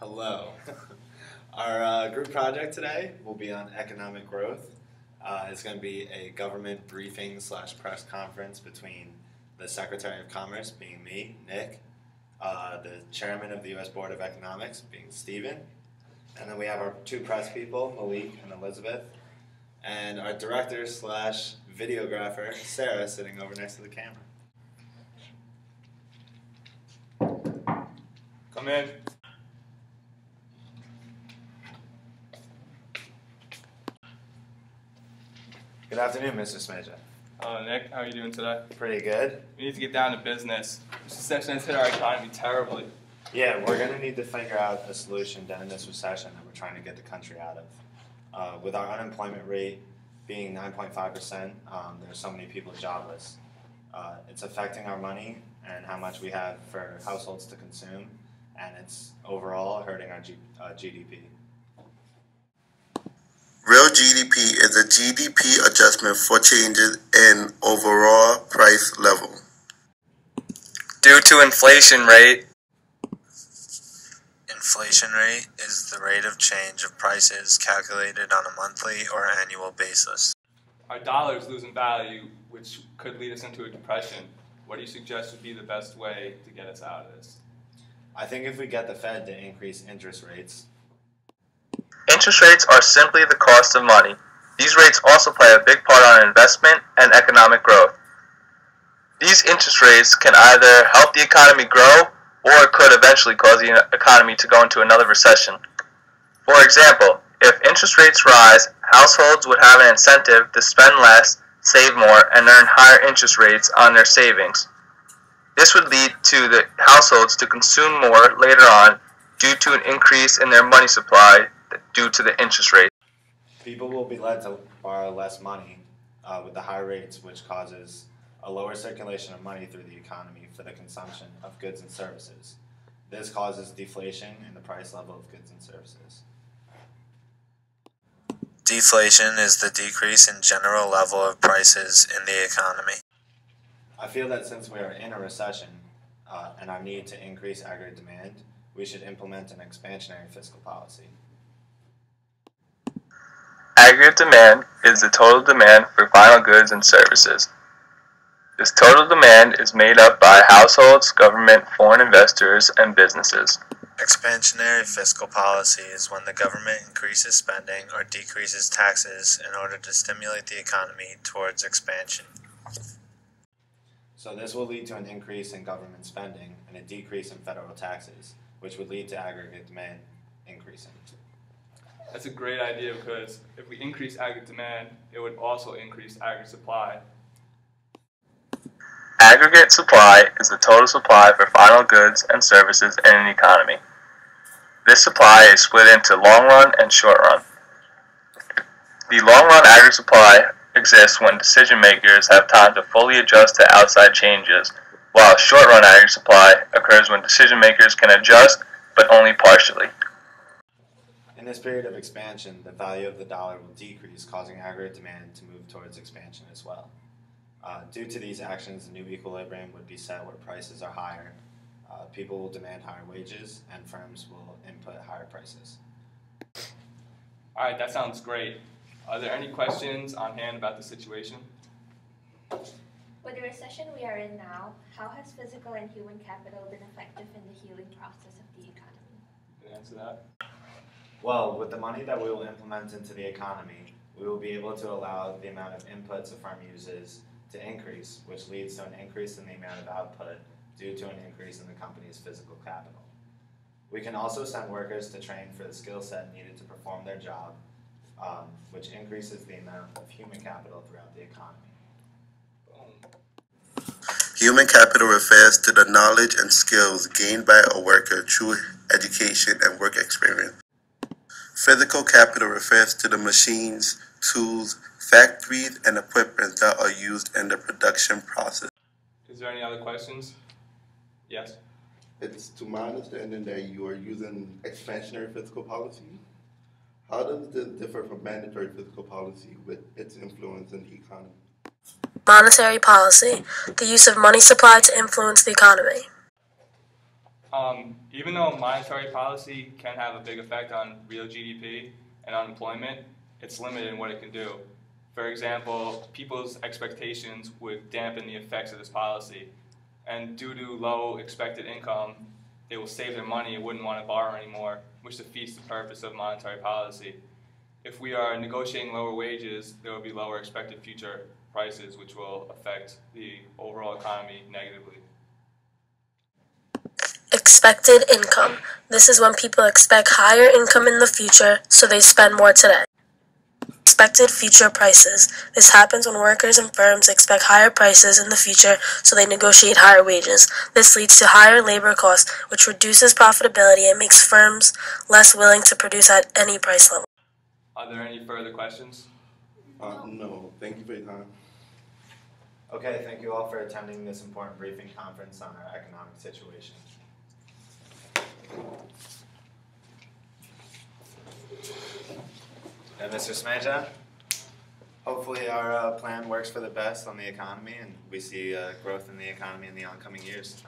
Hello. Our group project today will be on economic growth. It's going to be a government briefing / press conference between the Secretary of Commerce, being me, Nick, the Chairman of the U.S. Board of Economics, being Stephen, and then we have our two press people, Malik and Elizabeth, and our director / videographer, Sarah, sitting over next to the camera. Come in. Good afternoon, Mr. Smeja. Hello, Nick. How are you doing today? Pretty good. We need to get down to business. This recession has hit our economy terribly. Yeah, we're going to need to figure out a solution during this recession that we're trying to get the country out of. With our unemployment rate being 9.5%, there's so many people jobless. It's affecting our money and how much we have for households to consume, and it's overall hurting our GDP. Real GDP is a GDP adjustment for changes in overall price level. Due to inflation rate. Inflation rate is the rate of change of prices calculated on a monthly or annual basis. Our dollar is losing value, which could lead us into a depression. What do you suggest would be the best way to get us out of this? I think if we get the Fed to increase interest rates. Interest rates are simply the cost of money. These rates also play a big part on investment and economic growth. These interest rates can either help the economy grow or could eventually cause the economy to go into another recession. For example, if interest rates rise, households would have an incentive to spend less, save more, and earn higher interest rates on their savings. This would lead to the households to consume more later on due to an increase in their money supply due to the interest rate. People will be led to borrow less money with the high rates, which causes a lower circulation of money through the economy for the consumption of goods and services. This causes deflation in the price level of goods and services. Deflation is the decrease in general level of prices in the economy. I feel that since we are in a recession and our need to increase aggregate demand, we should implement an expansionary fiscal policy. Aggregate demand is the total demand for final goods and services. This total demand is made up by households, government, foreign investors, and businesses. Expansionary fiscal policy is when the government increases spending or decreases taxes in order to stimulate the economy towards expansion. So this will lead to an increase in government spending and a decrease in federal taxes, which would lead to aggregate demand increasing. That's a great idea because if we increase aggregate demand, it would also increase aggregate supply. Aggregate supply is the total supply for final goods and services in an economy. This supply is split into long run and short run. The long run aggregate supply exists when decision makers have time to fully adjust to outside changes, while short run aggregate supply occurs when decision makers can adjust, but only partially. In this period of expansion, the value of the dollar will decrease, causing aggregate demand to move towards expansion as well. Due to these actions, a new equilibrium would be set where prices are higher. People will demand higher wages, and firms will input higher prices. All right, that sounds great. Are there any questions on hand about the situation? With the recession we are in now, how has physical and human capital been effective in the healing process of the economy? Can you answer that? Well, with the money that we will implement into the economy, we will be able to allow the amount of inputs a firm uses to increase, which leads to an increase in the amount of output due to an increase in the company's physical capital. We can also send workers to train for the skill set needed to perform their job, which increases the amount of human capital throughout the economy. Human capital refers to the knowledge and skills gained by a worker through education and work experience. Physical capital refers to the machines, tools, factories, and equipment that are used in the production process. Is there any other questions? Yes? It's to my understanding that you are using expansionary fiscal policy. How does this differ from mandatory fiscal policy with its influence in the economy? Monetary policy, the use of money supply to influence the economy. Even though monetary policy can have a big effect on real GDP and unemployment, it's limited in what it can do. For example, people's expectations would dampen the effects of this policy. And due to low expected income, they will save their money and wouldn't want to borrow anymore, which defeats the purpose of monetary policy. If we are negotiating lower wages, there will be lower expected future prices, which will affect the overall economy negatively. Expected income. This is when people expect higher income in the future, so they spend more today. Expected future prices. This happens when workers and firms expect higher prices in the future, so they negotiate higher wages. This leads to higher labor costs, which reduces profitability and makes firms less willing to produce at any price level. Are there any further questions? No. Thank you for your time. Okay, thank you all for attending this important briefing conference on our economic situation. And Mr. Smeja, hopefully our plan works for the best on the economy and we see growth in the economy in the oncoming years.